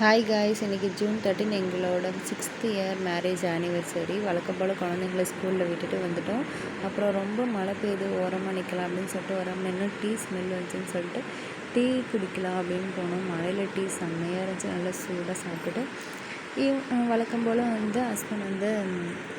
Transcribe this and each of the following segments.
Hi guys, இன்றைக்கி June 13 எங்களோட 6th year marriage anniversary. வழக்கம் போல் குழந்தைங்கள ஸ்கூலில் விட்டுட்டு வந்துட்டோம். அப்புறம் ரொம்ப மழை பெய்யுது, ஓரமாக நிற்கலாம் அப்படின்னு சொல்லிட்டு ஓரமாக நின்று டீ ஸ்மெல் வந்துச்சுன்னு சொல்லிட்டு டீ குடிக்கலாம் அப்படின்னு போனோம். மழையில் டீ செம்மையாக இருந்துச்சு. நல்லா சூடாக சாப்பிட்டுட்டு வழக்கம் போல் ஹஸ்பண்ட்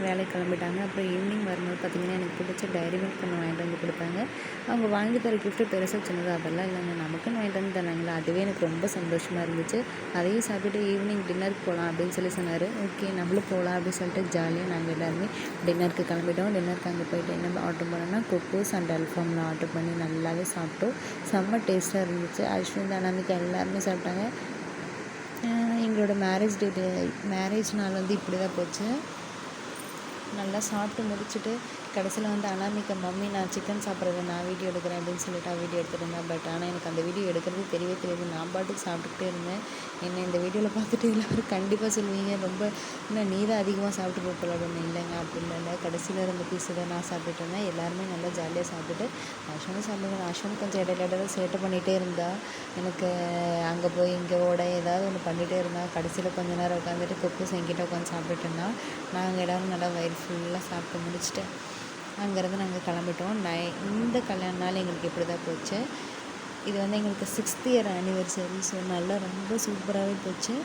வேலைக்கு கிளம்பிட்டாங்க. அப்புறம் ஈவினிங் வரும்போது பார்த்திங்கன்னா எனக்கு பிடிச்ச டைரி மில்க் ஒன்று வாங்கிட்டு வந்து கொடுத்தாங்க. அவங்க வாங்கி தர கிஃப்ட்டு பெருசாக சின்னதாக அதெல்லாம் இல்லைங்க, நமக்குன்னு வாங்கிட்டு வந்து தராங்களா, அதுவே எனக்கு ரொம்ப சந்தோஷமாக இருந்துச்சு. அதையும் சாப்பிட்டுட்டு ஈவினிங் டின்னருக்கு போகலாம் அப்படின்னு சொன்னார். ஓகே நம்மளும் போகலாம் அப்படின்னு சொல்லிட்டு ஜாலியாக நாங்கள் எல்லாருமே டின்னருக்கு கிளம்பிட்டோம். டின்னருக்கு அங்கே போய்ட்டு என்ன ஆர்டர் பண்ணோன்னா குக்கூஸ் அண்ட் அல்ஃபாம்லாம் ஆர்டர் பண்ணி நல்லாவே சாப்பிட்டோம். செம்ம டேஸ்ட்டாக இருந்துச்சு. அஸ்வின் அனாமிகா எல்லாருமே சாப்பிட்டாங்க. எங்களோட மேரேஜ் நாள் இப்படி தான் போச்சு. நல்லா சாப்பிட்டு முடிச்சுட்டு கடைசியில் அனாமிகா மம்மி நான் சிக்கன் சாப்பிட்றத நான் வீடியோ எடுக்கிறேன் அப்படின்னு சொல்லிட்டு வீடியோ எடுத்துகிட்டு இருந்தேன். பட் ஆனால் எனக்கு அந்த வீடியோ எடுக்கிறது தெரியவே தெரியாது. நான் பாட்டுக்கு சாப்பிட்டுக்கிட்டே இருந்தேன். என்ன இந்த வீடியோவில் பார்த்துட்டு எல்லோரும் கண்டிப்பாக சொல்லுவீங்க, ரொம்ப இன்னும் நீ தான் அதிகமாக சாப்பிட்டு போகல அப்படின்னு. இல்லைங்க அப்படின்னு இல்லை, கடைசியில் இருந்த பீஸு தான் நான் சாப்பிட்டுட்டு இருந்தேன். எல்லாருமே நல்லா ஜாலியாக சாப்பிட்டுட்டு அஸ்வனும் சாப்பிடுவேன். அஸ்வன் கொஞ்சம் இடையில சேட்டை பண்ணிகிட்டே இருந்தா, எனக்கு அங்கே போய் இங்கே ஓட ஏதாவது ஒன்று பண்ணிகிட்டே இருந்தால். கடைசியில் கொஞ்ச நேரம் உட்காந்துட்டு குக்கூஸ் என்கிட்ட உட்காந்து சாப்பிட்டுட்டு இருந்தான். நாங்கள் எல்லோரும் நல்லா வயிறு ஃபுல்லாக சாப்பிட்டு முடிச்சுட்டு அங்கேருந்து நாங்கள் கிளம்பிட்டோம். இந்த கல்யாண நாள் எங்களுக்கு இப்படி தான் போச்சு. இது எங்களுக்கு 6th இயர் ஆனிவர்சரி. ஸோ நல்லா ரொம்ப சூப்பராகவே போச்சு.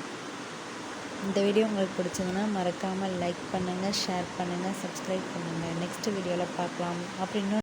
இந்த வீடியோ உங்களுக்கு பிடிச்சதுன்னா மறக்காமல் லைக் பண்ணுங்கள், ஷேர் பண்ணுங்கள், சப்ஸ்கிரைப் பண்ணுங்கள். நெக்ஸ்ட் வீடியோவில் பார்க்கலாம். அப்புறம் இன்னும்